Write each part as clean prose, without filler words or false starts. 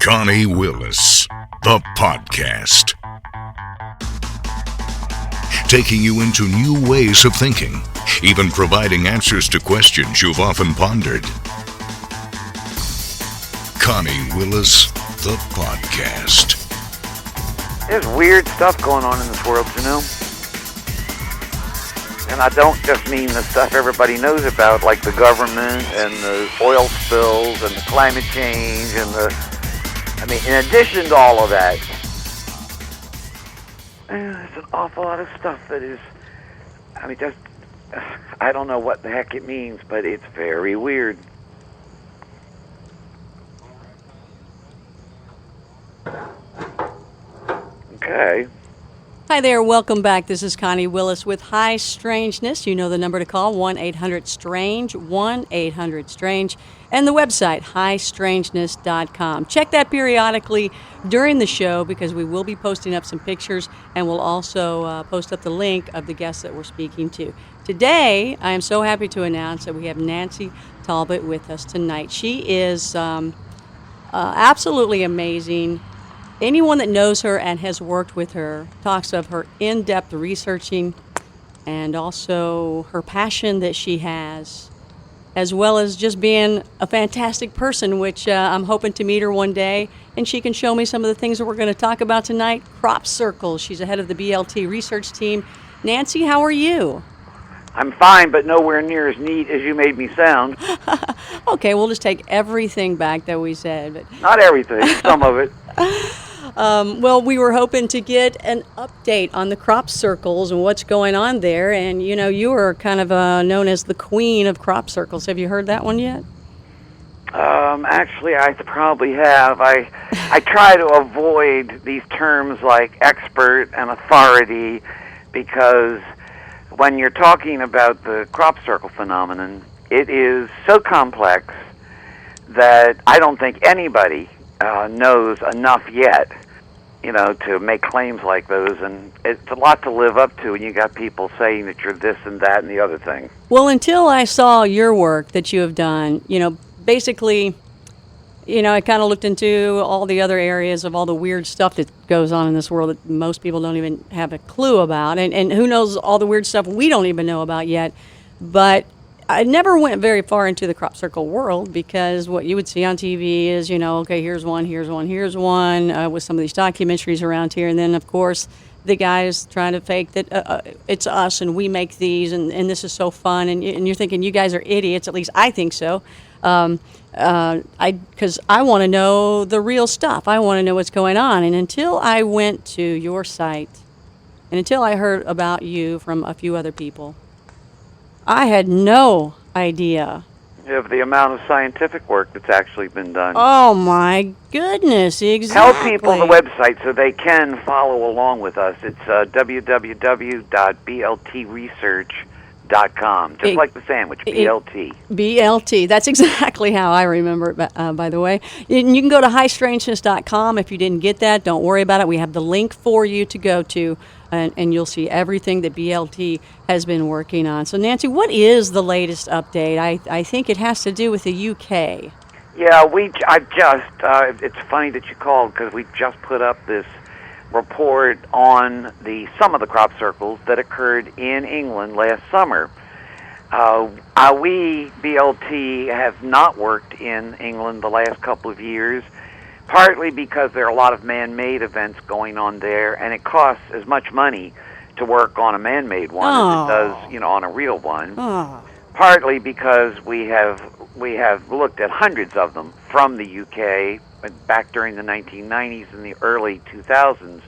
Connie Willis, the podcast. Taking you into new ways of thinking, even providing answers to questions you've often pondered. Connie Willis, the podcast. There's weird stuff going on in this world, you know? And I don't just mean the stuff everybody knows about, like the government and the oil spills and the climate change and in addition to all of that, there's an awful lot of stuff that is, I don't know what the heck it means, but it's very weird. Okay. Hi there, welcome back. This is Connie Willis with High Strangeness. You know the number to call, 1-800-STRANGE, 1-800-STRANGE, and the website, highstrangeness.com. Check that periodically during the show because we will be posting up some pictures, and we'll also post up the link of the guests that we're speaking to. Today, I am so happy to announce that we have Nancy Talbott with us tonight. She is absolutely amazing. Anyone that knows her and has worked with her talks of her in-depth researching and also her passion that she has, as well as just being a fantastic person, which I'm hoping to meet her one day, and she can show me some of the things that we're going to talk about tonight. Crop circles. She's the head of the BLT research team. Nancy, how are you? I'm fine, but nowhere near as neat as you made me sound. Okay, we'll just take everything back that we said. But not everything, some of it. Well, we were hoping to get an update on the crop circles and what's going on there. And, you know, you are kind of known as the queen of crop circles. Have you heard that one yet? Actually, I probably have. I try to avoid these terms like expert and authority because when you're talking about the crop circle phenomenon, it is so complex that I don't think anybody knows enough yet, you know, to make claims like those, and it's a lot to live up to when you got people saying that you're this and that and the other thing. Well, until I saw your work that you have done, you know, basically, you know, I kind of looked into all the other areas of all the weird stuff that goes on in this world that most people don't even have a clue about, and who knows all the weird stuff we don't even know about yet, but I never went very far into the crop circle world because what you would see on TV is, you know, okay, here's one, with some of these documentaries around here. And then, of course, the guys trying to fake that it's us and we make these and this is so fun. And you're thinking you guys are idiots. At least I think so. Because I want to know the real stuff. I want to know what's going on. And until I went to your site and until I heard about you from a few other people, I had no idea of the amount of scientific work that's actually been done. Oh, my goodness, exactly. Tell people the website so they can follow along with us. It's www.bltresearch.com, just like the sandwich, BLT. BLT, that's exactly how I remember it, by the way. And you can go to highstrangeness.com if you didn't get that. Don't worry about it. We have the link for you to go to, and you'll see everything that BLT has been working on. So, Nancy, what is the latest update? I think it has to do with the UK. Yeah, it's funny that you called because we just put up this report on some of the crop circles that occurred in England last summer. We, BLT, have not worked in England the last couple of years, partly because there are a lot of man-made events going on there, and it costs as much money to work on a man-made one as it does, you know, on a real one. Partly because we have looked at hundreds of them from the UK back during the 1990s and the early 2000s,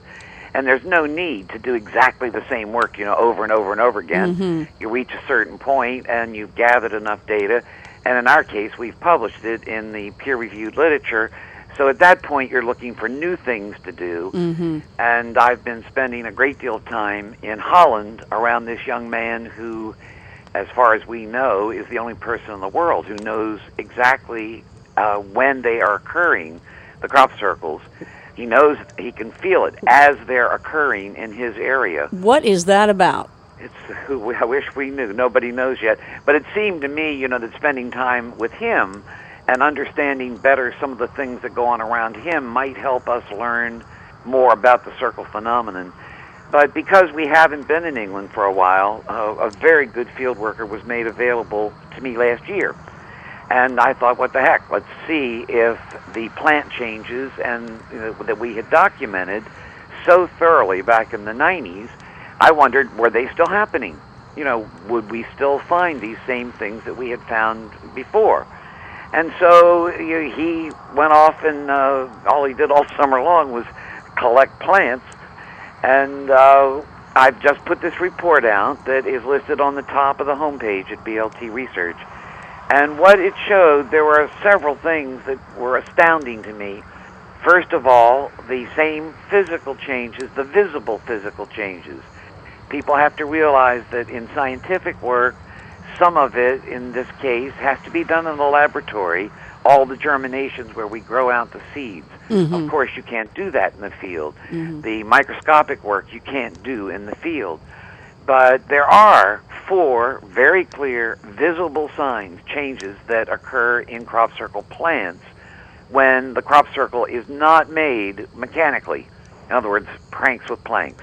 and there's no need to do exactly the same work, you know, over and over and over again. Mm-hmm. You reach a certain point and you've gathered enough data, and in our case, we've published it in the peer-reviewed literature. So at that point, you're looking for new things to do, and I've been spending a great deal of time in Holland around this young man who, as far as we know, is the only person in the world who knows exactly when they are occurring, the crop circles. He knows, he can feel it as they're occurring in his area. What is that about? I wish we knew. Nobody knows yet. But it seemed to me, you know, that spending time with him and understanding better some of the things that go on around him might help us learn more about the circle phenomenon. But because we haven't been in England for a while, a very good field worker was made available to me last year. And I thought, what the heck, let's see if the plant changes and that we had documented so thoroughly back in the 90s, I wondered, were they still happening? Would we still find these same things that we had found before? And so he went off and all he did all summer long was collect plants. And I've just put this report out that is listed on the top of the homepage at BLT Research. And what it showed, there were several things that were astounding to me. First of all, the same physical changes, the visible physical changes. People have to realize that in scientific work, some of it, in this case, has to be done in the laboratory, all the germinations where we grow out the seeds. Mm-hmm. Of course, you can't do that in the field. Mm-hmm. The microscopic work you can't do in the field. But there are 4 very clear, visible signs, changes that occur in crop circle plants when the crop circle is not made mechanically. In other words, pranks with planks.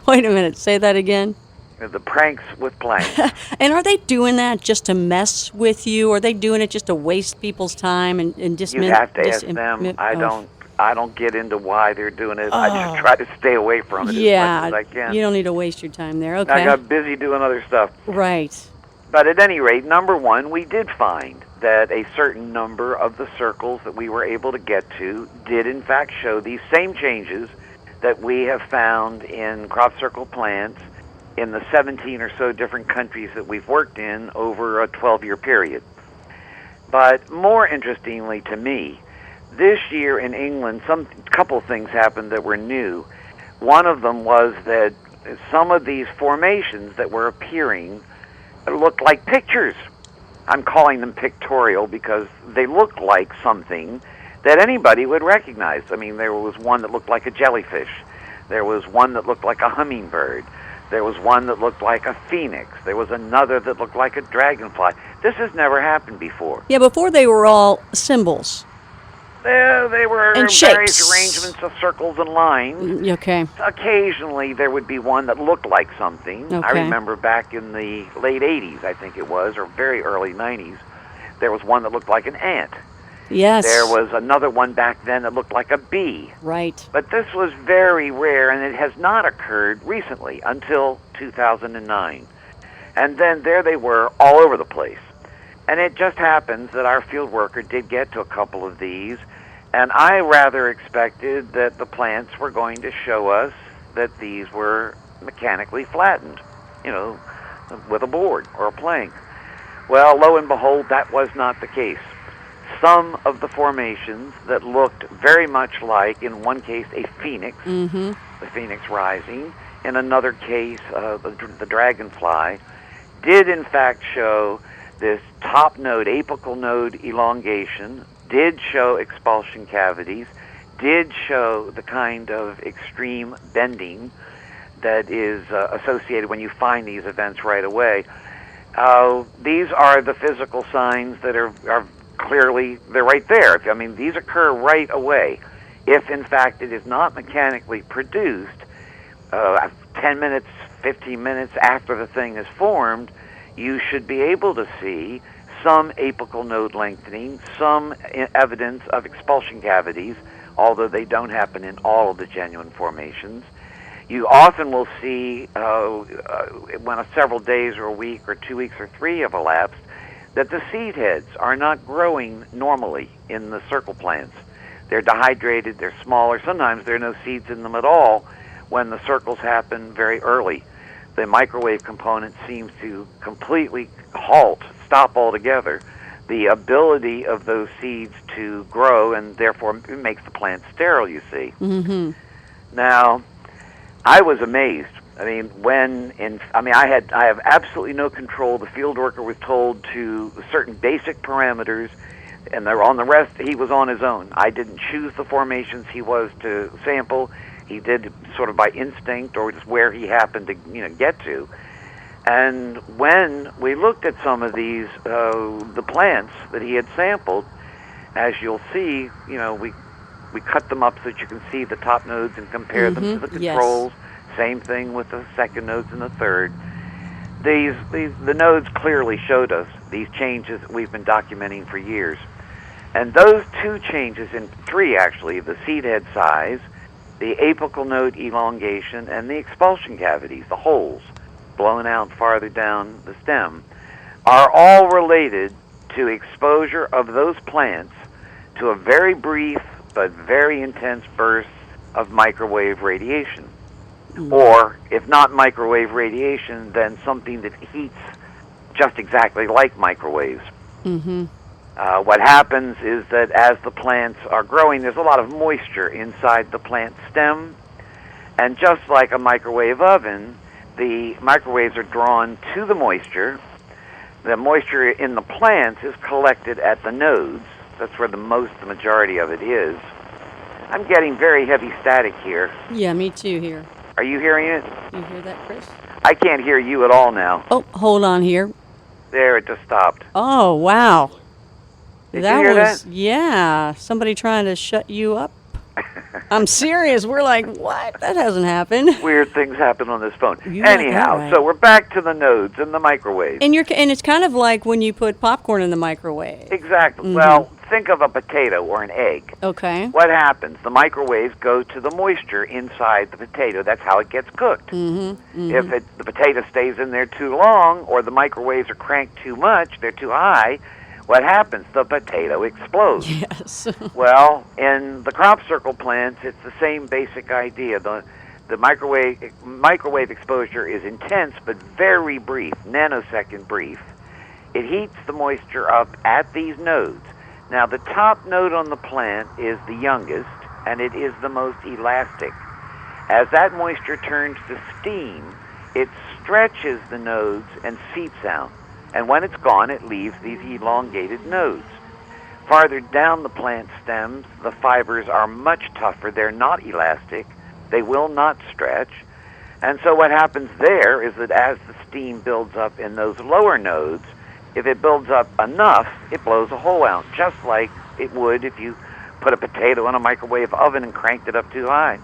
Wait a minute, say that again. The pranks with planks. And are they doing that just to mess with you? Or are they doing it just to waste people's time and just... You have to ask them. I don't get into why they're doing it. I just try to stay away from it as much as I can. You don't need to waste your time there. Okay. I got busy doing other stuff. Right. But at any rate, number one, we did find that a certain number of the circles that we were able to get to did in fact show these same changes that we have found in crop circle plants in the 17 or so different countries that we've worked in over a 12-year period. But more interestingly to me, this year in England, couple things happened that were new. One of them was that some of these formations that were appearing looked like pictures. I'm calling them pictorial because they looked like something that anybody would recognize. I mean, there was one that looked like a jellyfish. There was one that looked like a hummingbird. There was one that looked like a phoenix. There was another that looked like a dragonfly. This has never happened before. Yeah, before they were all symbols. They were and various shapes. Arrangements of circles and lines. Okay. Occasionally there would be one that looked like something. Okay. I remember back in the late 80s, I think it was, or very early 90s, there was one that looked like an ant. Yes. There was another one back then that looked like a bee. Right. But this was very rare, and it has not occurred recently until 2009. And then there they were all over the place. And it just happens that our field worker did get to a couple of these, and I rather expected that the plants were going to show us that these were mechanically flattened, with a board or a plank. Well, lo and behold, that was not the case. Some of the formations that looked very much like, in one case, a phoenix, Mm-hmm. the phoenix rising, in another case, the dragonfly, did in fact show this top node, apical node elongation, did show expulsion cavities, did show the kind of extreme bending that is associated when you find these events right away. These are the physical signs that are clearly, they're right there. I mean, these occur right away. If, in fact, it is not mechanically produced 10 minutes, 15 minutes after the thing is formed, you should be able to see some apical node lengthening, some evidence of expulsion cavities, although they don't happen in all of the genuine formations. You often will see, when several days or a week or 2 weeks or 3 have elapsed, that the seed heads are not growing normally in the circle plants. They're dehydrated, they're smaller. Sometimes there are no seeds in them at all when the circles happen very early. The microwave component seems to completely stop altogether the ability of those seeds to grow, and therefore it makes the plant sterile, you see. Mm-hmm. Now, I was amazed. I mean, I have absolutely no control. The field worker was told to certain basic parameters, and they're on the rest. He was on his own. I didn't choose the formations he was to sample. He did sort of by instinct or just where he happened to get to. And when we looked at some of these, the plants that he had sampled, as you'll see, we cut them up so that you can see the top nodes and compare them to the controls. Yes. Same thing with the second nodes and the third. The nodes clearly showed us these changes that we've been documenting for years. And those two changes, in three actually, the seed head size, the apical node elongation, and the expulsion cavities, the holes blown out farther down the stem, are all related to exposure of those plants to a very brief but very intense burst of microwave radiation. Or, if not microwave radiation, then something that heats just exactly like microwaves. What happens is that as the plants are growing, there's a lot of moisture inside the plant stem, and just like a microwave oven, the microwaves are drawn to the moisture. The moisture in the plants is collected at the nodes. That's where the majority of it is. I'm getting very heavy static here. Yeah, me too here. Are you hearing it? You hear that, Chris? I can't hear you at all now. Oh, hold on here. There, it just stopped. Oh, wow. Did you hear that? Yeah, somebody trying to shut you up. I'm serious. We're like, what? That hasn't happened. Weird things happen on this phone. You got that Anyhow, right. So we're back to the nodes and the microwave. And it's kind of like when you put popcorn in the microwave. Exactly. Well, think of a potato or an egg. Okay. What happens? The microwaves go to the moisture inside the potato. That's how it gets cooked. If the potato stays in there too long, or the microwaves are cranked too much, they're too high, what happens? The potato explodes. Yes. Well, in the crop circle plants, it's the same basic idea. The microwave exposure is intense, but very brief, nanosecond brief. It heats the moisture up at these nodes. Now, the top node on the plant is the youngest, and it is the most elastic. As that moisture turns to steam, it stretches the nodes and seeps out. And when it's gone, it leaves these elongated nodes. Farther down the plant stems, the fibers are much tougher. They're not elastic. They will not stretch. And so what happens there is that as the steam builds up in those lower nodes, if it builds up enough, it blows a hole out, just like it would if you put a potato in a microwave oven and cranked it up too high.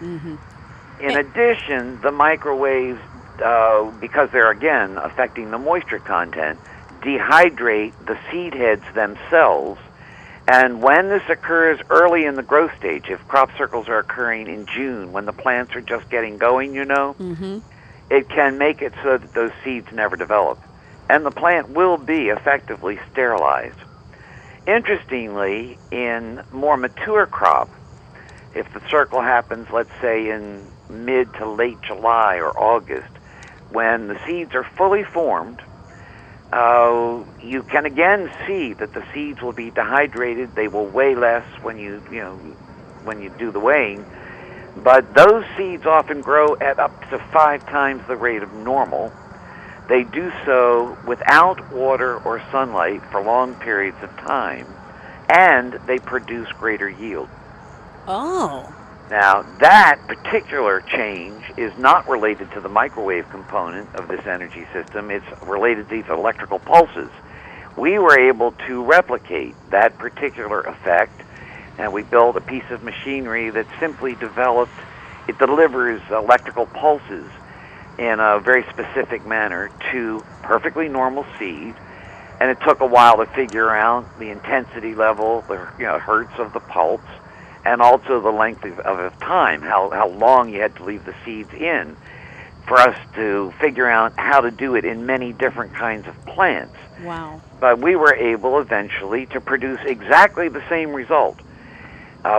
In addition, the microwaves, because they're, again, affecting the moisture content, dehydrate the seed heads themselves. And when this occurs early in the growth stage, if crop circles are occurring in June, when the plants are just getting going, it can make it so that those seeds never develop. And the plant will be effectively sterilized. Interestingly, in more mature crop, if the circle happens, let's say, in mid to late July or August, when the seeds are fully formed, you can again see that the seeds will be dehydrated. They will weigh less when you do the weighing, but those seeds often grow at up to 5 times the rate of normal. They do so without water or sunlight for long periods of time, and they produce greater yield. Oh. Now, that particular change is not related to the microwave component of this energy system. It's related to these electrical pulses. We were able to replicate that particular effect, and we built a piece of machinery that simply it delivers electrical pulses in a very specific manner to perfectly normal seed. And it took a while to figure out the intensity level, the hertz of the pulse, and also the length of time, how long you had to leave the seeds in, for us to figure out how to do it in many different kinds of plants. Wow. But we were able eventually to produce exactly the same result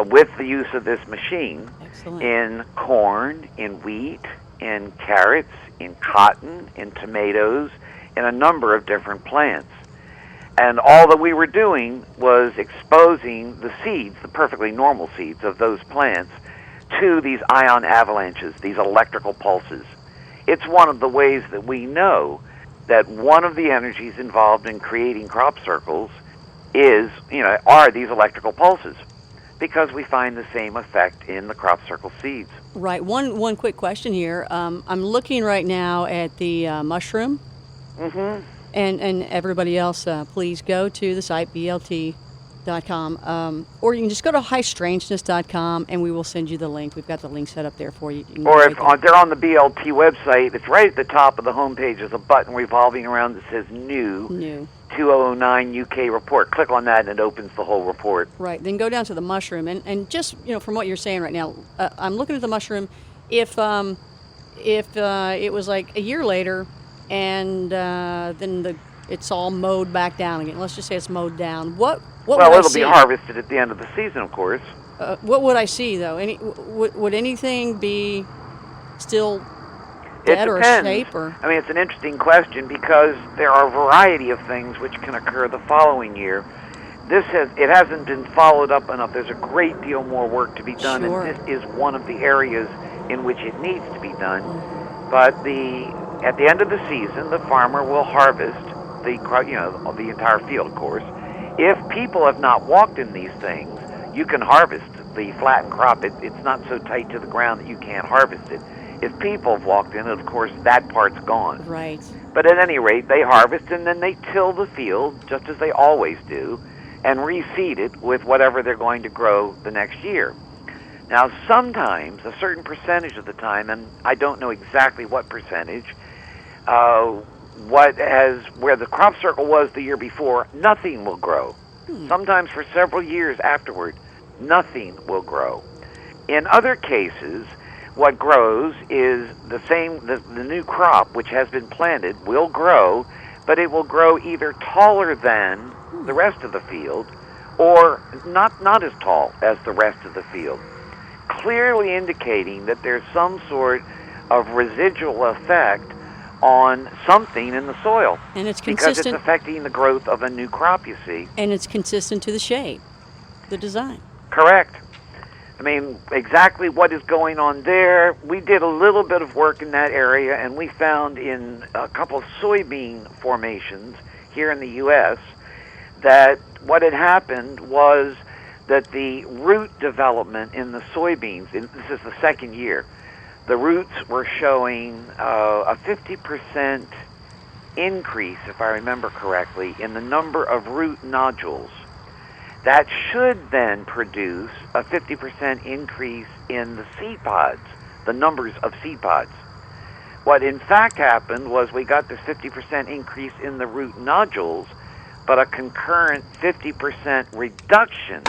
with the use of this machine. Excellent. In corn, in wheat, in carrots, in cotton, in tomatoes, in a number of different plants. And all that we were doing was exposing the seeds, the perfectly normal seeds of those plants, to these ion avalanches, these electrical pulses. It's one of the ways that we know that one of the energies involved in creating crop circles are these electrical pulses. because we find the same effect in the crop circle seeds. Right. One quick question here. I'm looking right now at the mushroom. Mm-hmm. And everybody else, please go to the site, BLT.com, or you can just go to highstrangeness.com, and we will send you the link. We've got the link set up there for you. Or if they're on the BLT website, it's right at the top of the homepage. There's a button revolving around that says New 2009 UK report. Click on that, and it opens the whole report. Right. Then go down to the mushroom, and just from what you're saying right now, I'm looking at the mushroom. If it was like a year later, and then it's all mowed back down again. Let's just say it's mowed down. What well, would I it'll see? be harvested at the end of the season, of course. What would I see, though? Would anything be still dead or shape? Or? I mean, it's an interesting question because there are a variety of things which can occur the following year. It hasn't been followed up enough. There's a great deal more work to be done, Sure. and this is one of the areas in which it needs to be done. But at the end of the season, the farmer will harvest the entire field, of course. If people have not walked in these things, you can harvest the flattened crop. It's not so tight to the ground that you can't harvest it. If people have walked in it, of course, that part's gone. Right. But at any rate, they harvest, and then they till the field, just as they always do, and reseed it with whatever they're going to grow the next year. Now, sometimes, a certain percentage of the time, and I don't know exactly what percentage, where the crop circle was the year before, nothing will grow. Sometimes for several years afterward, nothing will grow. In other cases, what grows is the new crop, which has been planted, will grow, but it will grow either taller than the rest of the field or not as tall as the rest of the field, clearly indicating that there's some sort of residual effect on something in the soil. And it's because consistent. it's affecting the growth of a new crop, you see. And it's consistent to the shape, the design. Correct. I mean, exactly what is going on there. We did a little bit of work in that area, and we found in a couple of soybean formations here in the U.S. that what had happened was that the root development in the soybeans, and this is the second year, the roots were showing a 50% increase, if I remember correctly, in the number of root nodules. That should then produce a 50% increase in the seed pods, the numbers of seed pods. What in fact happened was we got this 50% increase in the root nodules, but a concurrent 50% reduction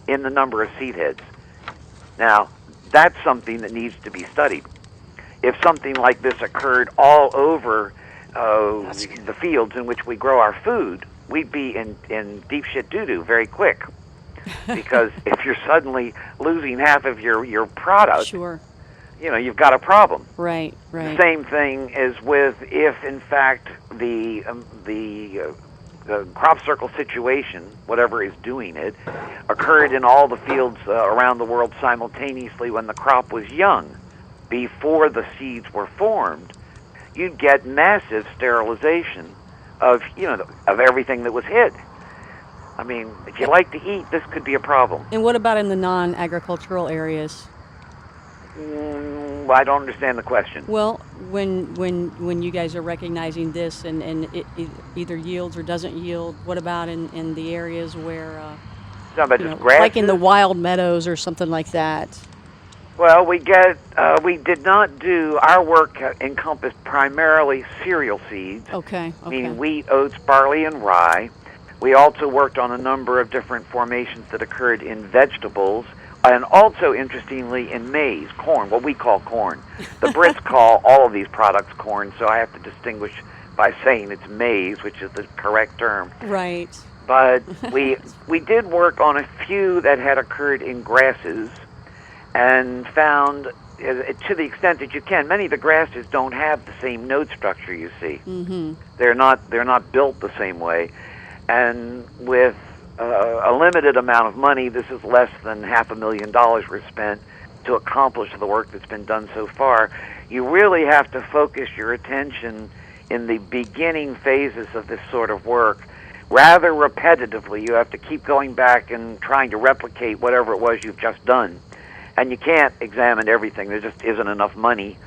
in the number of seed heads. Now, that's something that needs to be studied. If something like this occurred all over the fields in which we grow our food, we'd be in deep shit doo-doo very quick. Because if you're suddenly losing half of your product, Sure. You've got a problem. Right. The same thing is with if, in fact, the crop circle situation, whatever is doing it, occurred in all the fields around the world simultaneously when the crop was young, before the seeds were formed, you'd get massive sterilization of everything that was hid. I mean, if you like to eat, this could be a problem. And what about in the non-agricultural areas? I don't understand the question. Well, when you guys are recognizing this and it either yields or doesn't yield, what about in the areas where, like in the wild meadows or something like that? Well, we did not do, our work encompassed primarily cereal seeds, Okay. meaning wheat, oats, barley, and rye. We also worked on a number of different formations that occurred in vegetables, and also, interestingly, in maize, corn, what we call corn. The Brits call all of these products corn, so I have to distinguish by saying it's maize, which is the correct term. Right. But we did work on a few that had occurred in grasses, and found, to the extent that you can, many of the grasses don't have the same node structure, you see. Mm-hmm. They're not built the same way. And with a limited amount of money, this is less than $500,000 were spent to accomplish the work that's been done so far. You really have to focus your attention in the beginning phases of this sort of work, rather repetitively. You have to keep going back and trying to replicate whatever it was you've just done. And you can't examine everything. There just isn't enough money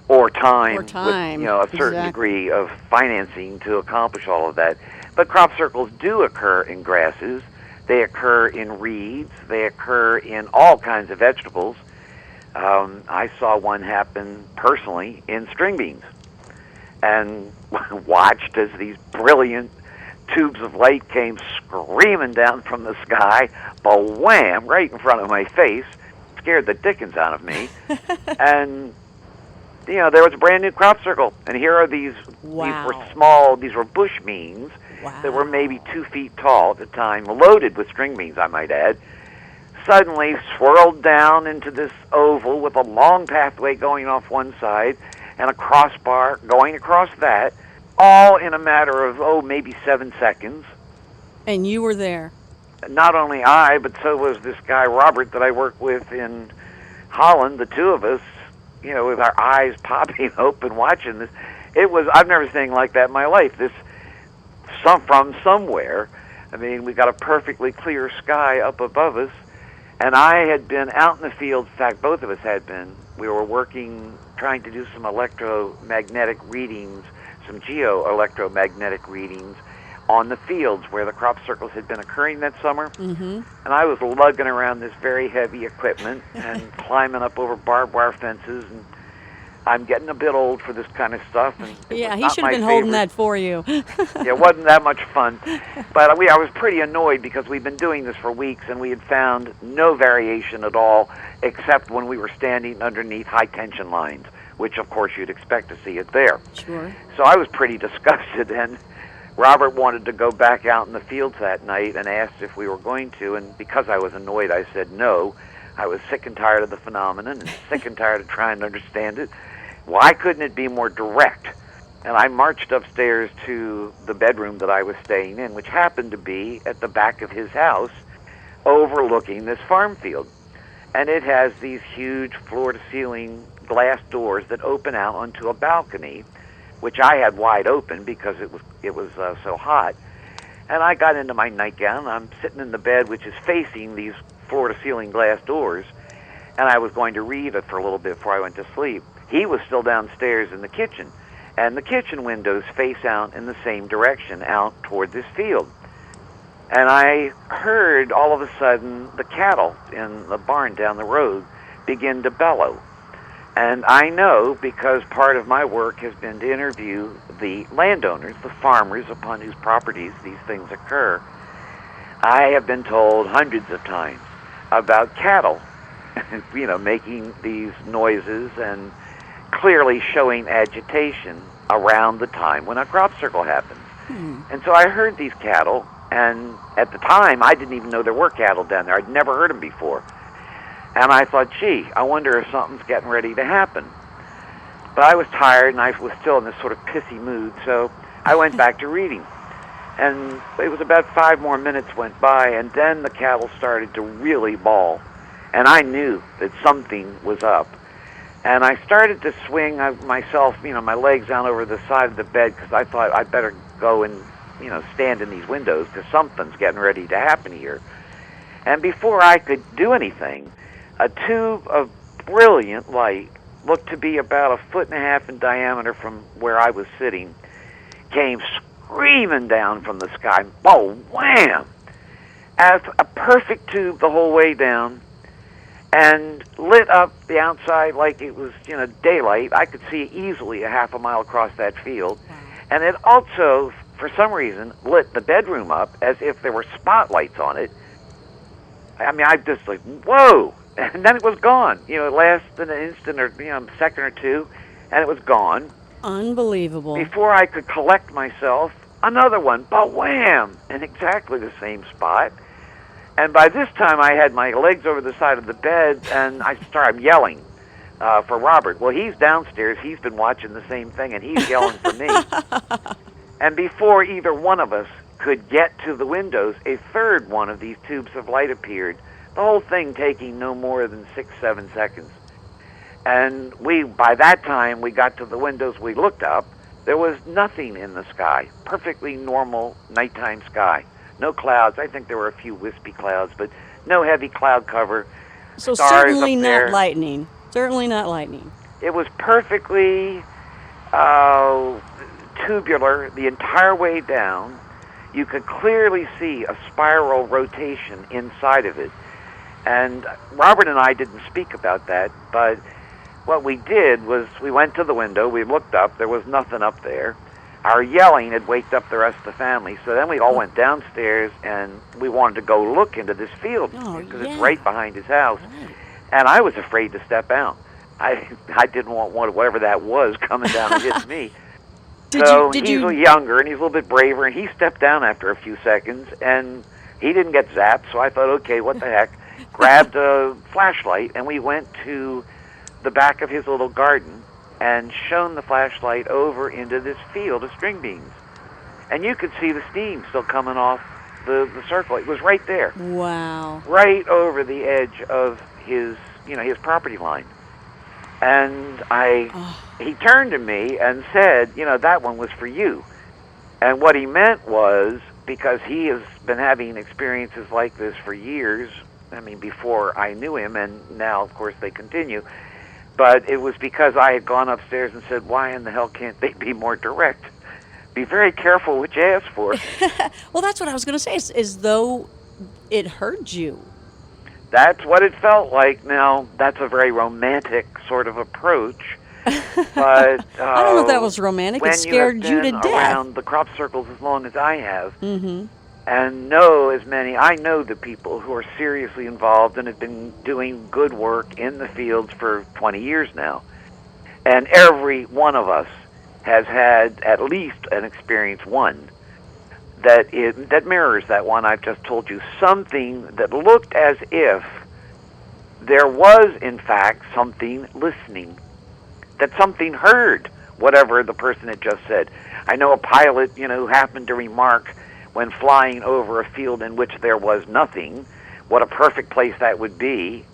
or time, with, a certain degree of financing to accomplish all of that. But crop circles do occur in grasses. They occur in reeds. They occur in all kinds of vegetables. I saw one happen personally in string beans, and watched as these brilliant tubes of light came screaming down from the sky, wham, right in front of my face. Scared the dickens out of me. And there was a brand new crop circle, and here are these these were bush beans that were maybe 2 feet tall at the time, loaded with string beans, I might add, suddenly swirled down into this oval with a long pathway going off one side and a crossbar going across that, all in a matter of maybe 7 seconds. And you were there. Not only I, but so was this guy, Robert, that I work with in Holland, the two of us, with our eyes popping open watching this. I've never seen anything like that in my life. From somewhere, we got a perfectly clear sky up above us, and I had been out in the field. In fact, both of us had been. We were working, trying to do some electromagnetic readings, some geo-electromagnetic readings, on the fields where the crop circles had been occurring that summer. Mm-hmm. And I was lugging around this very heavy equipment and climbing up over barbed wire fences. And I'm getting a bit old for this kind of stuff. And he should have been holding that for you. It wasn't that much fun. But I was pretty annoyed because we'd been doing this for weeks and we had found no variation at all, except when we were standing underneath high tension lines, which of course you'd expect to see it there. Sure. So I was pretty disgusted, and Robert wanted to go back out in the fields that night and asked if we were going to, and because I was annoyed, I said no. I was sick and tired of the phenomenon and sick and tired of trying to understand it. Why couldn't it be more direct? And I marched upstairs to the bedroom that I was staying in, which happened to be at the back of his house, overlooking this farm field. And it has these huge floor-to-ceiling glass doors that open out onto a balcony, which I had wide open because it was so hot. And I got into my nightgown. I'm sitting in the bed, which is facing these floor-to-ceiling glass doors, and I was going to read it for a little bit before I went to sleep. He was still downstairs in the kitchen, and the kitchen windows face out in the same direction, out toward this field. And I heard all of a sudden the cattle in the barn down the road begin to bellow. And I know, because part of my work has been to interview the landowners, the farmers upon whose properties these things occur. I have been told hundreds of times about cattle, making these noises and clearly showing agitation around the time when a crop circle happens. And so I heard these cattle, and at the time I didn't even know there were cattle down there. I'd never heard them before. And I thought, gee, I wonder if something's getting ready to happen. But I was tired, and I was still in this sort of pissy mood, so I went back to reading. And it was about 5 more minutes went by, and then the cattle started to really bawl. And I knew that something was up. And I started to swing myself, my legs down over the side of the bed, because I thought I'd better go and, stand in these windows, because something's getting ready to happen here. And before I could do anything, a tube of brilliant light, looked to be about 1.5 feet in diameter from where I was sitting, came screaming down from the sky. Oh, wham! As a perfect tube the whole way down, and lit up the outside like it was, daylight. I could see easily 1/2 mile across that field. And it also, for some reason, lit the bedroom up as if there were spotlights on it. I just like, whoa! And then it was gone. It lasted an instant or, a second or two, and it was gone. Unbelievable. Before I could collect myself, another one, wham! In exactly the same spot. And by this time, I had my legs over the side of the bed, and I'm yelling for Robert. Well, he's downstairs. He's been watching the same thing, and he's yelling for me. And before either one of us could get to the windows, a third one of these tubes of light appeared, the whole thing taking no more than 6-7 seconds. And by that time, we got to the windows. We looked up. There was nothing in the sky. Perfectly normal nighttime sky. No clouds. I think there were a few wispy clouds, but no heavy cloud cover. So Stars certainly up not there. lightning. Certainly not lightning. It was perfectly tubular the entire way down. You could clearly see a spiral rotation inside of it. And Robert and I didn't speak about that, but what we did was we went to the window, we looked up, there was nothing up there. Our yelling had waked up the rest of the family, so then we all went downstairs and we wanted to go look into this field because it's right behind his house. Right. And I was afraid to step out. I didn't want whatever that was coming down and hit me. He's a little younger and he's a little bit braver, and he stepped down after a few seconds, and he didn't get zapped, so I thought, okay, what the heck. Grabbed a flashlight, and we went to the back of his little garden and shone the flashlight over into this field of string beans. And you could see the steam still coming off the circle. It was right there. Wow. Right over the edge of his property line. And he turned to me and said, that one was for you. And what he meant was, because he has been having experiences like this for years, before I knew him, and now, of course, they continue, but it was because I had gone upstairs and said, why in the hell can't they be more direct? Be very careful what you ask for. Well, that's what I was going to say, as though it hurt you. That's what it felt like. Now, that's a very romantic sort of approach. But I don't know if that was romantic. It scared you to death. Around the crop circles as long as I have, and know as many, I know the people who are seriously involved and have been doing good work in the fields for 20 years now. And every one of us has had at least an experience, one, that mirrors that one I've just told you. Something that looked as if there was, in fact, something listening. That something heard whatever the person had just said. I know a pilot, who happened to remark when flying over a field in which there was nothing, what a perfect place that would be.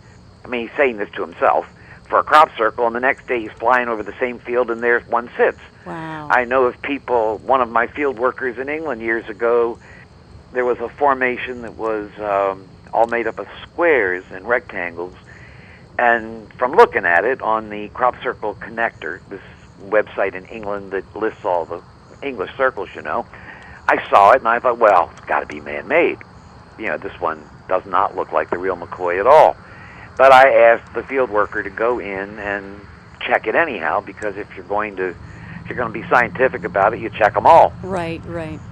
He's saying this to himself, for a crop circle, and the next day he's flying over the same field and there one sits. Wow. I know of people, one of my field workers in England years ago, there was a formation that was all made up of squares and rectangles. And from looking at it on the Crop Circle Connector, this website in England that lists all the English circles, I saw it and I thought, well, it's got to be man-made. This one does not look like the real McCoy at all. But I asked the field worker to go in and check it anyhow, because if you're going to be scientific about it, you check them all. Right.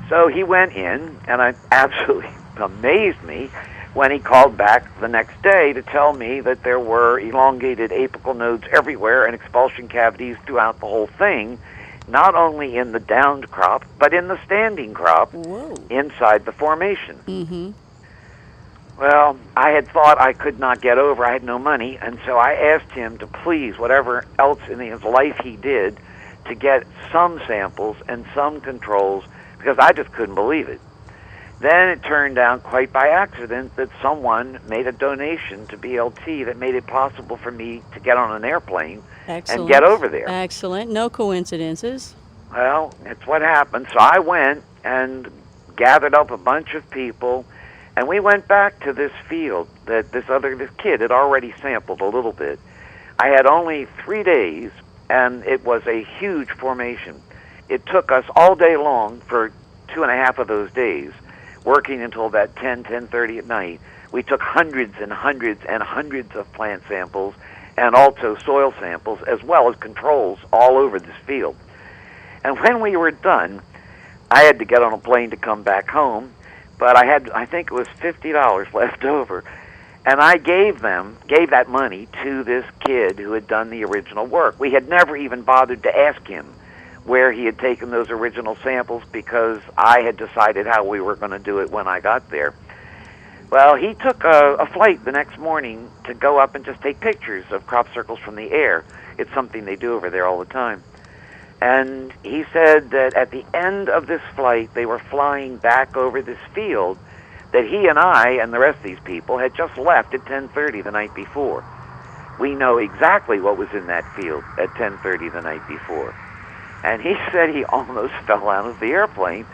So he went in, and it absolutely amazed me when he called back the next day to tell me that there were elongated apical nodes everywhere and expulsion cavities throughout the whole thing, not only in the downed crop, but in the standing crop. Whoa. Inside the formation. Well, I had thought I could not get over. I had no money, and so I asked him to please, whatever else in his life he did, to get some samples and some controls, because I just couldn't believe it. Then it turned out quite by accident that someone made a donation to BLT that made it possible for me to get on an airplane and get over there. Excellent. No coincidences. Well, it's what happened. So I went and gathered up a bunch of people, and we went back to this field that this kid had already sampled a little bit. I had only 3 days, and it was a huge formation. It took us all day long for 2.5 of those days, working until about 10:30 at night. We took hundreds and hundreds and hundreds of plant samples and also soil samples, as well as controls all over this field. And when we were done, I had to get on a plane to come back home, but I think it was $50 left over. And I gave that money to this kid who had done the original work. We had never even bothered to ask him where he had taken those original samples, because I had decided how we were going to do it when I got there. Well, he took a flight the next morning to go up and just take pictures of crop circles from the air. It's something they do over there all the time. And he said that at the end of this flight, they were flying back over this field that he and I and the rest of these people had just left at 10:30 the night before. We know exactly what was in that field at 10:30 the night before. And he said he almost fell out of the airplane.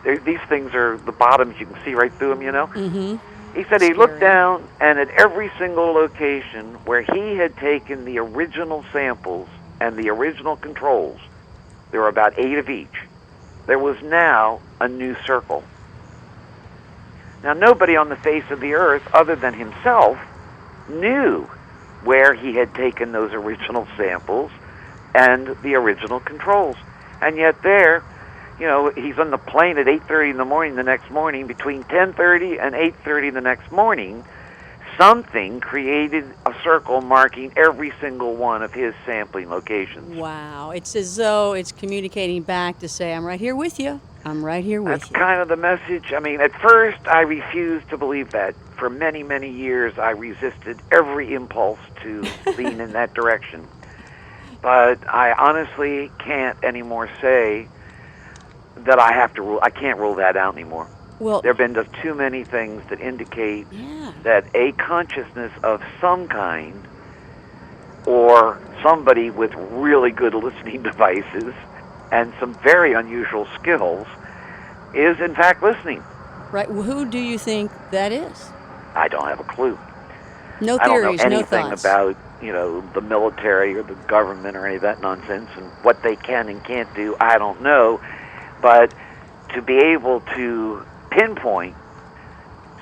These things are the bottoms, you can see right through them, you know? Mm-hmm. He said he looked down, and at every single location where he had taken the original samples and the original controls, there were about 8 of each, there was now a new circle. Now, nobody on the face of the earth, other than himself, knew where he had taken those original samples and the original controls. And yet there, you know, he's on the plane at 8:30 in the morning the next morning. Between 10:30 and 8:30 the next morning, something created a circle marking every single one of his sampling locations. Wow. It's as though it's communicating back to say, I'm right here with you. I'm right here with That's you. kind of the message. I mean, at first I refused to believe that. For many, many years I resisted every impulse to lean in that direction. But I honestly can't anymore say that I can't rule that out anymore. Well, There have been just too many things that indicate yeah. that a consciousness of some kind, or somebody with really good listening devices and some very unusual skills, is in fact listening. Right. Well, who do you think that is? I don't have a clue. No I don't theories, know no anything thoughts. about, you know, the military or the government or any of that nonsense, and what they can and can't do, I don't know. But to be able to pinpoint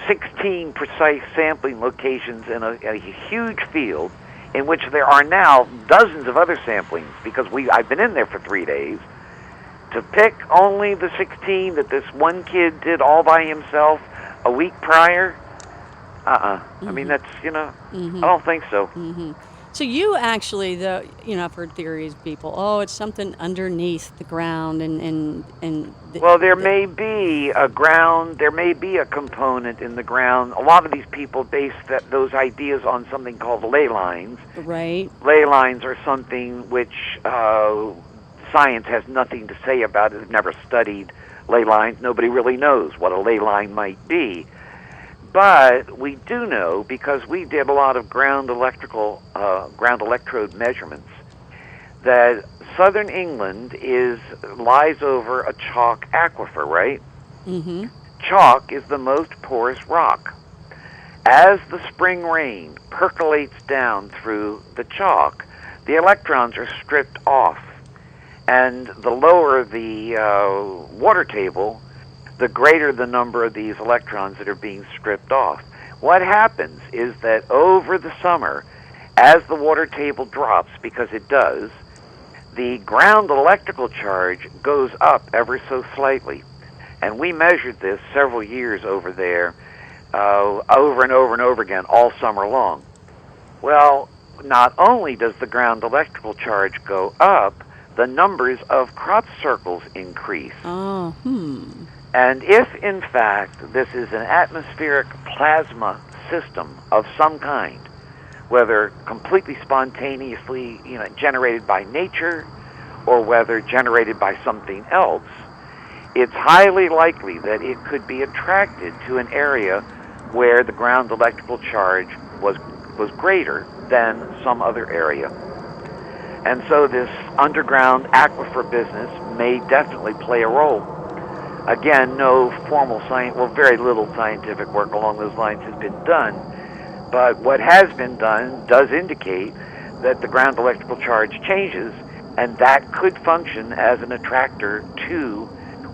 16 precise sampling locations in a huge field in which there are now dozens of other samplings, because I've been in there for 3 days, to pick only the 16 that this one kid did all by himself a week prior, Mm-hmm. I mean, that's, you know, Mm-hmm. I don't think so. Mm-hmm. So you actually, I've heard theories, people, it's something underneath the ground, Well, there may be a component in the ground. A lot of these people base those ideas on something called ley lines. right? Ley lines are something which science has nothing to say about it. They've never studied ley lines. Nobody really knows what a ley line might be. But we do know, because we did a lot of ground electrode measurements, that southern England lies over a chalk aquifer, right? Mm-hmm. Chalk is the most porous rock. As the spring rain percolates down through the chalk, the electrons are stripped off. And the lower the water table, the greater the number of these electrons that are being stripped off. What happens is that over the summer, as the water table drops, because it does, the ground electrical charge goes up ever so slightly. And we measured this several years over there, over and over and over again, all summer long. Well, not only does the ground electrical charge go up, the numbers of crop circles increase. Oh, And if, in fact, this is an atmospheric plasma system of some kind, whether completely spontaneously, generated by nature, or whether generated by something else, it's highly likely that it could be attracted to an area where the ground electrical charge was greater than some other area. And so this underground aquifer business may definitely play a role. Again, no formal very little scientific work along those lines has been done. But what has been done does indicate that the ground electrical charge changes, and that could function as an attractor to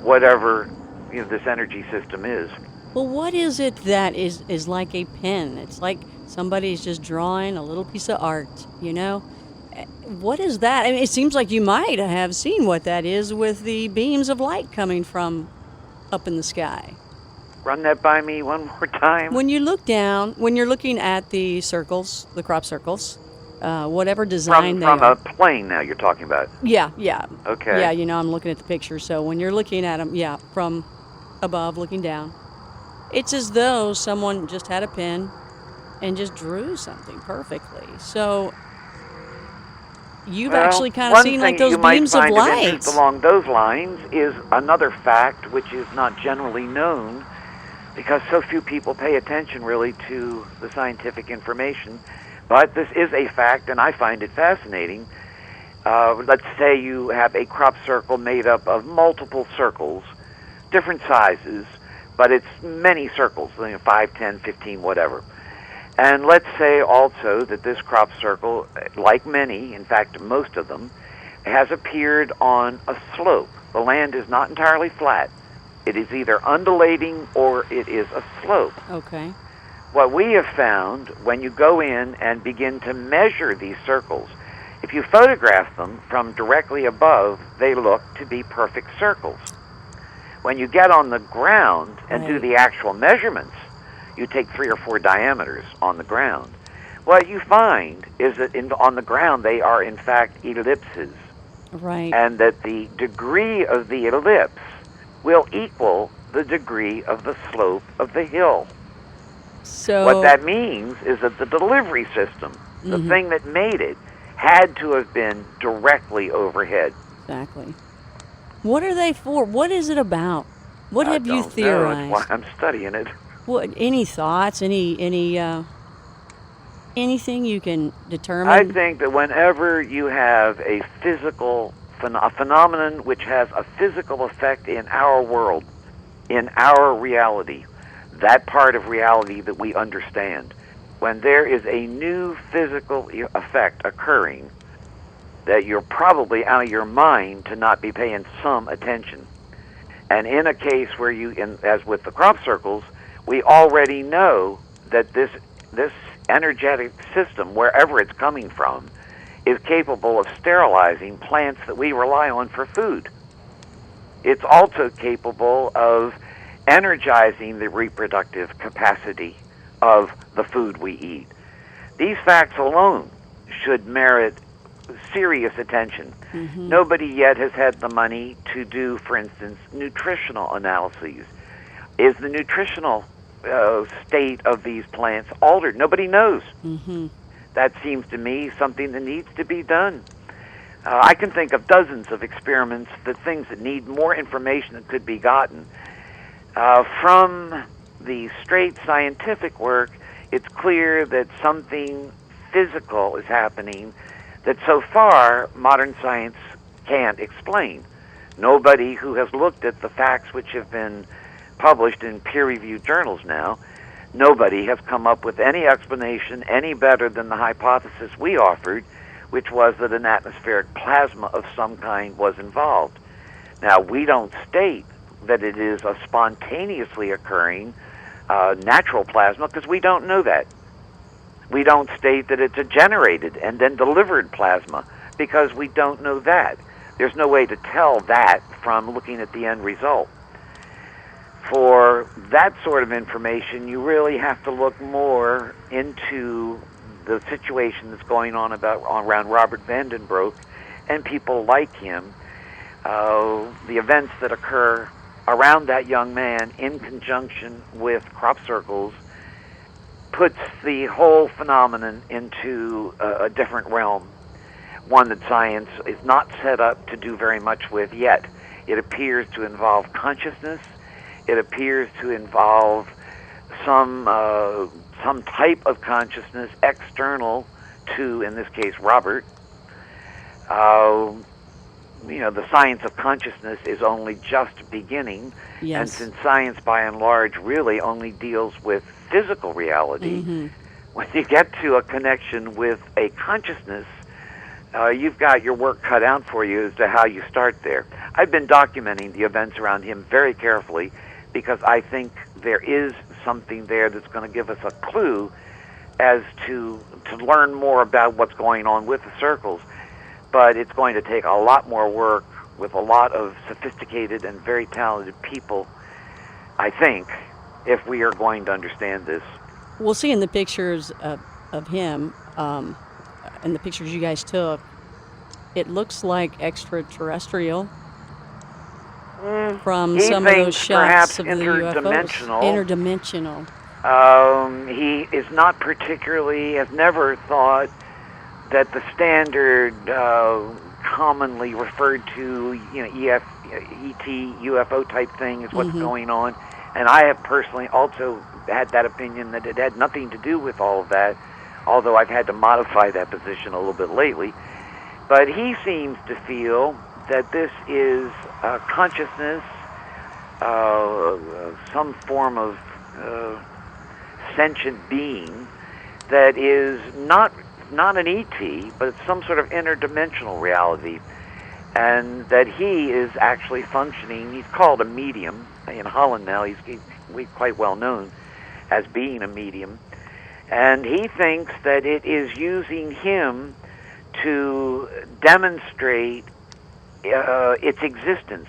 whatever this energy system is. well, what is it that is like a pen? It's like somebody's just drawing a little piece of art, What is that? I mean, it seems like you might have seen what that is with the beams of light coming from up in the sky. Run that by me one more time. When you look down, when you're looking at the circles, the crop circles, whatever design From they are. a plane now you're talking about. Yeah. Okay. Yeah, I'm looking at the picture. So when you're looking at them, from above looking down, it's as though someone just had a pen and just drew something perfectly. So you've actually kind of seen like those beams of light. One thing you might find of interest light. along those lines is another fact which is not generally known, because so few people pay attention really to the scientific information. But this is a fact, and I find it fascinating. Let's say you have a crop circle made up of multiple circles, different sizes, but it's many circles, 5, 10, 15, whatever. And let's say also that this crop circle, like many, in fact most of them, has appeared on a slope. The land is not entirely flat. It is either undulating or it is a slope. Okay. What we have found when you go in and begin to measure these circles, if you photograph them from directly above, they look to be perfect circles. When you get on the ground and do the actual measurements, you take 3 or 4 diameters on the ground. What you find is that on the ground they are in fact ellipses. Right. And that the degree of the ellipse will equal the degree of the slope of the hill. So what that means is that the delivery system, the thing that made it, had to have been directly overhead. Exactly. What are they for? What is it about? What have you theorized? That's why I'm studying it. What? Any thoughts? Anything you can determine? I think that whenever you have a physical a phenomenon which has a physical effect in our world, in our reality, that part of reality that we understand, when there is a new physical effect occurring, that you're probably out of your mind to not be paying some attention. And in a case where as with the crop circles, we already know that this energetic system, wherever it's coming from, is capable of sterilizing plants that we rely on for food. It's also capable of energizing the reproductive capacity of the food we eat. These facts alone should merit serious attention. Nobody yet has had the money to do, for instance, nutritional analyses. Is the nutritional state of these plants altered? Nobody knows. That seems to me something that needs to be done. I can think of dozens of experiments, things that need more information that could be gotten. From the straight scientific work, it's clear that something physical is happening that so far modern science can't explain. Nobody who has looked at the facts which have been published in peer-reviewed journals now, nobody has come up with any explanation any better than the hypothesis we offered, which was that an atmospheric plasma of some kind was involved. Now, we don't state that it is a spontaneously occurring natural plasma, because we don't know that. We don't state that it's a generated and then delivered plasma, because we don't know that. There's no way to tell that from looking at the end result. For that sort of information, you really have to look more into the situation that's going on around Robert Vandenbroek and people like him, the events that occur around that young man in conjunction with crop circles puts the whole phenomenon into a different realm, one that science is not set up to do very much with yet. It appears to involve consciousness. It appears to involve some type of consciousness external to, in this case, Robert. The science of consciousness is only just beginning. Yes. And since science, by and large, really only deals with physical reality, when you get to a connection with a consciousness, you've got your work cut out for you as to how you start there. I've been documenting the events around him very carefully, because I think there is something there that's going to give us a clue as to learn more about what's going on with the circles. But it's going to take a lot more work with a lot of sophisticated and very talented people, I think, if we are going to understand this. We'll see in the pictures of him, and the pictures you guys took, it looks like extraterrestrial. From some of those shots of the UFOs. Interdimensional. He is not particularly, has never thought that the standard commonly referred to, ET, UFO type thing is what's going on. And I have personally also had that opinion that it had nothing to do with all of that, although I've had to modify that position a little bit lately. But he seems to feel that this is consciousness, some form of sentient being that is not an ET, but it's some sort of interdimensional reality, and that he is actually functioning. He's called a medium in Holland now. He's quite well known as being a medium, and he thinks that it is using him to demonstrate its existence.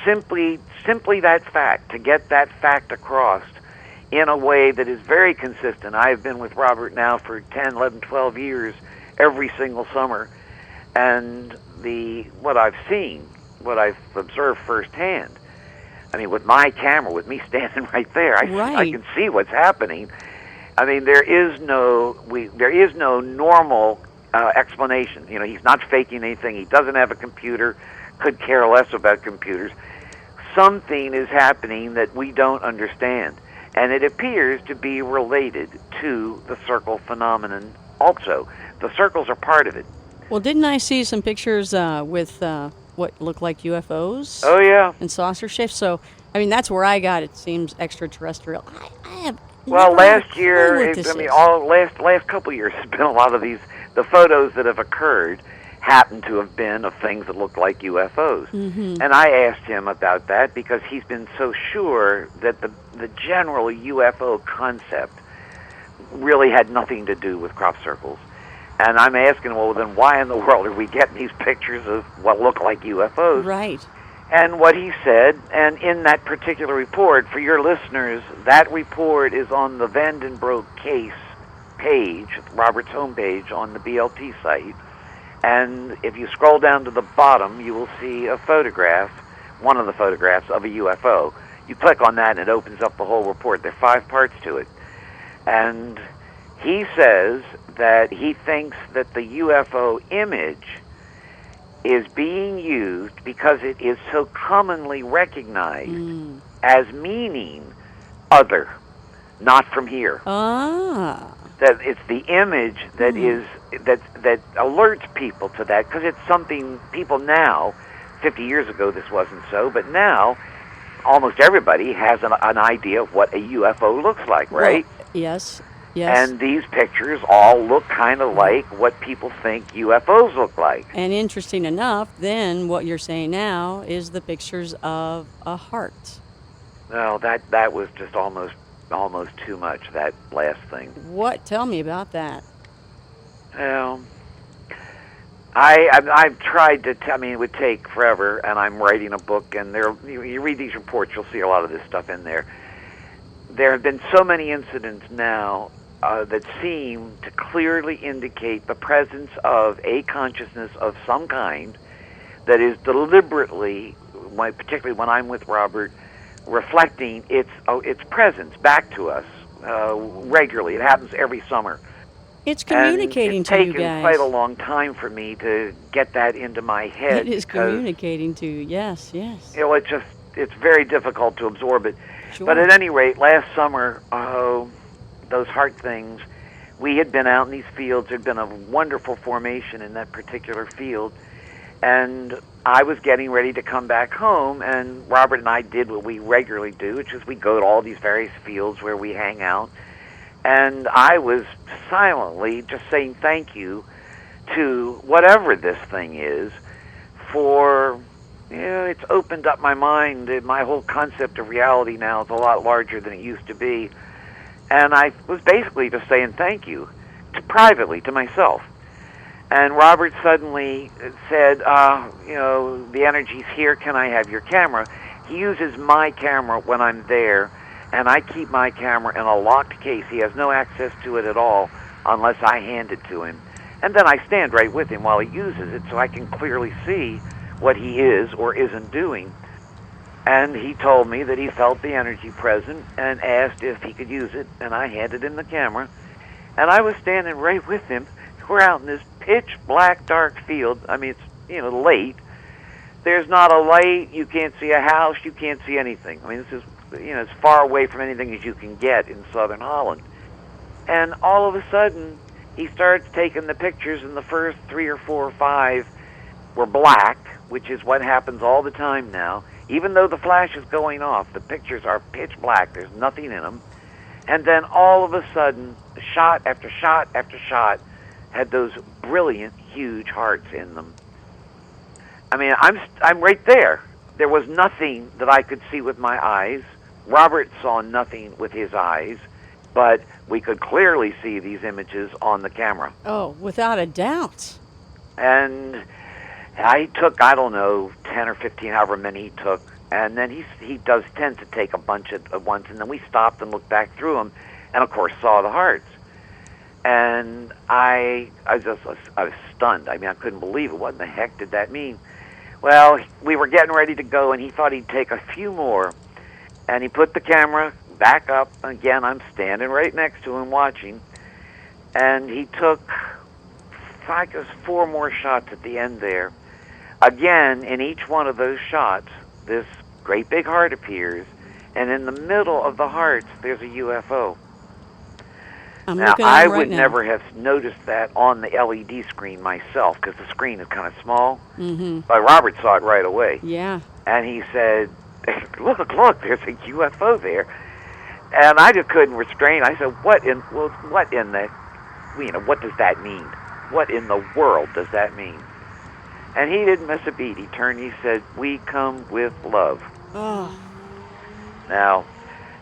Simply that fact, to get that fact across in a way that is very consistent. I've been with Robert now for 10, 11, 12 years, every single summer, and what I've seen, what I've observed firsthand, I mean, with my camera, with me standing right there, I can see what's happening. I mean, there is no normal explanation. You know, he's not faking anything. He doesn't have a computer, could care less about computers. Something is happening that we don't understand, and it appears to be related to the circle phenomenon also. The circles are part of it. Well, didn't I see some pictures with what looked like UFOs? Oh, yeah. And saucer shapes. So, I mean, that's where I got it. Seems extraterrestrial. I have well, never had a last clue year, what this is. last couple of years has been a lot of these. The photos that have occurred happen to have been of things that look like UFOs. Mm-hmm. And I asked him about that because he's been so sure that the general UFO concept really had nothing to do with crop circles. And I'm asking, well, then why in the world are we getting these pictures of what look like UFOs? Right. And what he said, and in that particular report, for your listeners, that report is on the Vandenbroek case page, Robert's homepage on the BLT site. And if you scroll down to the bottom, you will see a photograph, one of the photographs of a UFO. You click on that and it opens up the whole report. There are 5 parts to it. And he says that he thinks that the UFO image is being used because it is so commonly recognized as meaning other, not from here. Ah. That it's the image that is that alerts people to that, because it's something people now, 50 years ago this wasn't so, but now almost everybody has an idea of what a UFO looks like, right? Well, yes. Yes. And these pictures all look kind of like what people think UFOs look like. And interesting enough, then what you're saying now is the pictures of a heart. No, that was just almost too much, that last thing. What? Tell me about that. Well, I've tried to. I mean, it would take forever, and I'm writing a book, and you read these reports, you'll see a lot of this stuff in there. There have been so many incidents now that seem to clearly indicate the presence of a consciousness of some kind that is deliberately, particularly when I'm with Robert, reflecting its presence back to us regularly. It happens every summer. It's communicating to you guys. It's taken quite a long time for me to get that into my head. It is communicating to you, yes, yes. You know, it's very difficult to absorb it. Sure. But at any rate, last summer, those heart things, we had been out in these fields. There had been a wonderful formation in that particular field. And I was getting ready to come back home, and Robert and I did what we regularly do, which is we go to all these various fields where we hang out. And I was silently just saying thank you to whatever this thing is for, it's opened up my mind. My whole concept of reality now is a lot larger than it used to be. And I was basically just saying thank you privately to myself. And Robert suddenly said, the energy's here, can I have your camera? He uses my camera when I'm there, and I keep my camera in a locked case. He has no access to it at all unless I hand it to him. And then I stand right with him while he uses it so I can clearly see what he is or isn't doing. And he told me that he felt the energy present and asked if he could use it, and I handed him the camera. And I was standing right with him. We're out in this pitch black dark field. I mean, it's late. There's not a light. You can't see a house. You can't see anything. I mean, this is as far away from anything as you can get in southern Holland. And all of a sudden, he starts taking the pictures, and the first 3 or 4 or 5 were black, which is what happens all the time now. Even though the flash is going off, the pictures are pitch black. There's nothing in them. And then all of a sudden, shot after shot after shot had those brilliant, huge hearts in them. I mean, I'm right there. There was nothing that I could see with my eyes. Robert saw nothing with his eyes, but we could clearly see these images on the camera. Oh, without a doubt. And I took, I don't know, 10 or 15, however many he took, and then he tends to take a bunch at once, and then we stopped and looked back through them, and of course saw the hearts. And I was stunned. I mean, I couldn't believe it. What in the heck did that mean? Well, we were getting ready to go, and he thought he'd take a few more, and he put the camera back up. Again, I'm standing right next to him watching, and he took, I guess, 4 more shots at the end there. Again, in each one of those shots, this great big heart appears, and in the middle of the hearts, there's a UFO. Now, I would never have noticed that on the LED screen myself, because the screen is kind of small, but Robert saw it right away. Yeah. And he said, look, there's a UFO there. And I just couldn't restrain. I said, what does that mean? What in the world does that mean? And he didn't miss a beat. He turned, he said, we come with love. Oh. Now,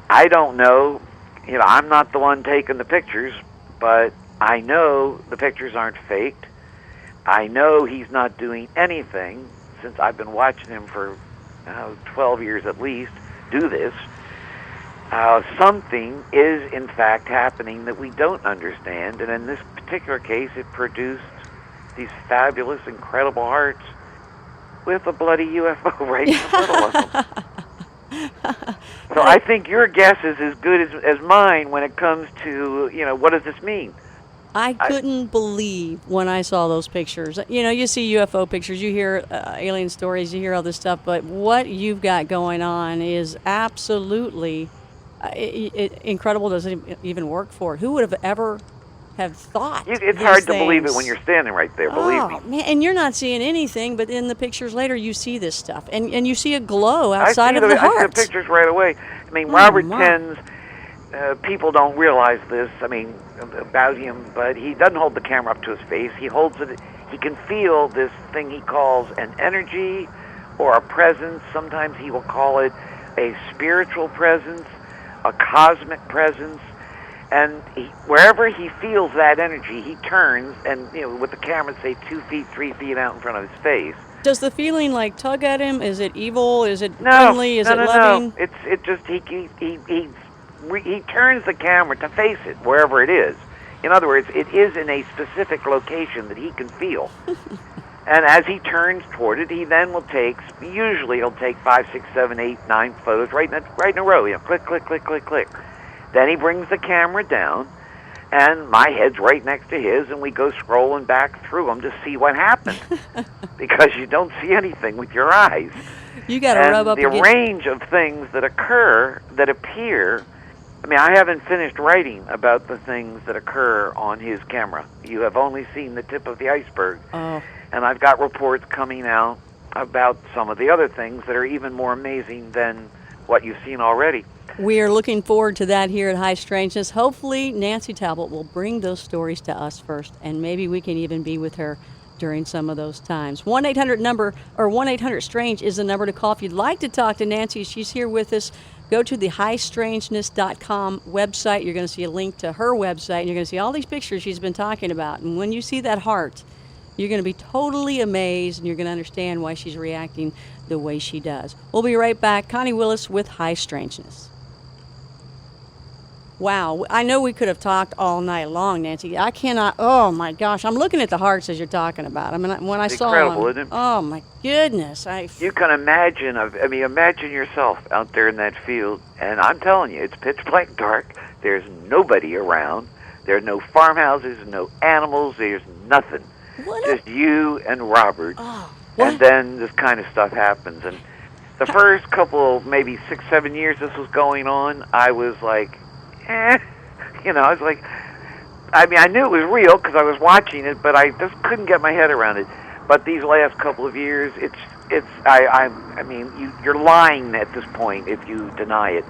I don't know, I'm not the one taking the pictures, but I know the pictures aren't faked. I know he's not doing anything, since I've been watching him for 12 years at least, do this. Something is, in fact, happening that we don't understand, and in this particular case, it produced these fabulous, incredible hearts with a bloody UFO right in the middle of them. So I think your guess is as good as mine when it comes to, what does this mean? I couldn't believe when I saw those pictures. You see UFO pictures, you hear alien stories, you hear all this stuff, but what you've got going on is absolutely incredible. Doesn't even work for it. Who would have ever have thought it's hard to believe it when you're standing right there, believe me. Man, and you're not seeing anything, but in the pictures later you see this stuff, and you see a glow outside of the heart. I see the pictures right away. I mean, Robert tends, people don't realize this, about him, but he doesn't hold the camera up to his face. He holds it, he can feel this thing he calls an energy or a presence. Sometimes he will call it a spiritual presence, a cosmic presence. And wherever he feels that energy, he turns and, with the camera, say 2 feet, 3 feet out in front of his face. Does the feeling tug at him? Is it evil? Is it friendly? Is it loving? No. It just he turns the camera to face it wherever it is. In other words, it is in a specific location that he can feel. And as he turns toward it, he then will usually he'll take 5, 6, 7, 8, 9 photos right in a row. Click, click, click, click, click. Then he brings the camera down, and my head's right next to his, and we go scrolling back through them to see what happened, because you don't see anything with your eyes. You got to rub up the range of things that appear. I haven't finished writing about the things that occur on his camera. You have only seen the tip of the iceberg. Oh. And I've got reports coming out about some of the other things that are even more amazing than what you've seen already. We are looking forward to that here at High Strangeness. Hopefully, Nancy Talbott will bring those stories to us first, and maybe we can even be with her during some of those times. 1-800-STRANGE is the number to call if you'd like to talk to Nancy. She's here with us. Go to the highstrangeness.com website. You're going to see a link to her website, and you're going to see all these pictures she's been talking about. And when you see that heart, you're going to be totally amazed, and you're going to understand why she's reacting the way she does. We'll be right back. Connie Willis with High Strangeness. Wow, I know we could have talked all night long, Nancy. I cannot, oh my gosh, I'm looking at the hearts as you're talking about. When I saw them, incredible, isn't it? Oh my goodness. You can imagine, imagine yourself out there in that field, and I'm telling you, it's pitch black dark. There's nobody around. There's no farmhouses, no animals, there's nothing. Just you and Robert. Oh, and then this kind of stuff happens. And the first couple, maybe 6, 7 years this was going on, I was like, I was like, I mean, I knew it was real because I was watching it, but I just couldn't get my head around it. But these last couple of years, I mean, you're lying at this point if you deny it.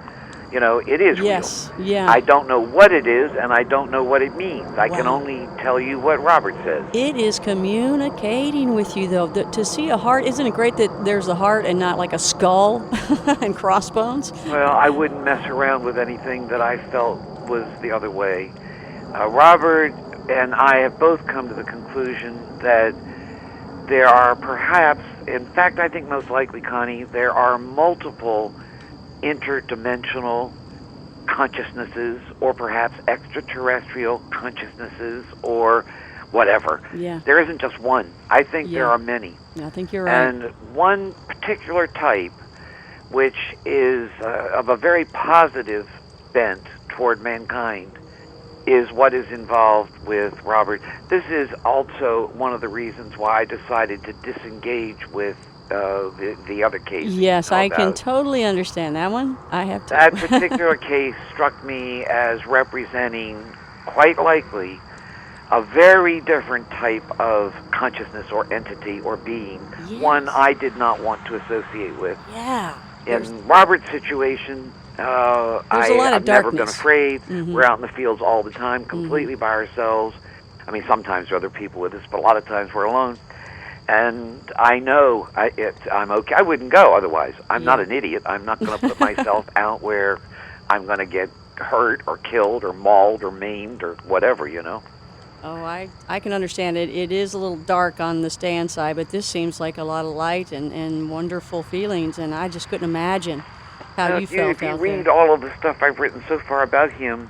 You know, it is yes. real. Yeah. I don't know what it is, and I don't know what it means. I can only tell you what Robert says. It is communicating with you, though. To see a heart, isn't it great that there's a heart and not like a skull and crossbones? Well, I wouldn't mess around with anything that I felt was the other way. Robert and I have both come to the conclusion that there are perhaps, in fact, I think most likely, Connie, there are multiple interdimensional consciousnesses, or perhaps extraterrestrial consciousnesses, or whatever. Yeah. There isn't just one. I think there are many. I think you're right. And one particular type, which is of a very positive bent toward mankind, is what is involved with Robert. This is also one of the reasons why I decided to disengage with the other case. Yes, I can totally understand that one. I have to. That particular case struck me as representing, quite likely, a very different type of consciousness or entity or being, one I did not want to associate with. Yeah. In Robert's situation, I've never been afraid. We're out in the fields all the time, completely by ourselves. I mean, sometimes there are other people with us, but a lot of times we're alone. And I know I'm okay. I wouldn't go otherwise. I'm not an idiot. I'm not going to put myself out where I'm going to get hurt or killed or mauled or maimed or whatever, you know. Oh, I can understand it. It is a little dark on the stand side, but this seems like a lot of light and wonderful feelings, and I just couldn't imagine how you felt out there. If you read all of the stuff I've written so far about him,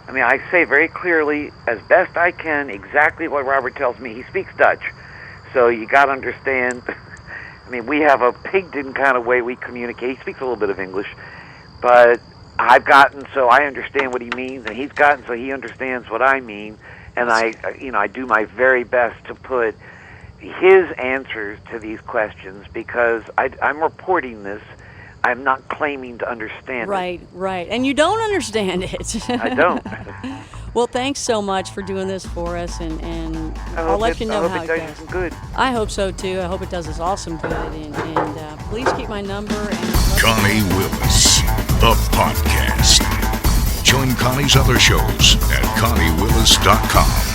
I mean, I say very clearly, as best I can, exactly what Robert tells me. He speaks Dutch. So you got to understand, I mean, we have a pigden kind of way we communicate. He speaks a little bit of English, but I've gotten so I understand what he means, and he's gotten so he understands what I mean, and I do my very best to put his answers to these questions because I'm reporting this. I'm not claiming to understand it. Right. And you don't understand it. I don't. Well, thanks so much for doing this for us, and I'll let you know how it goes. Some good. I hope so, too. I hope it does us all some good, and please keep my number. Connie Willis, the podcast. Join Connie's other shows at ConnieWillis.com.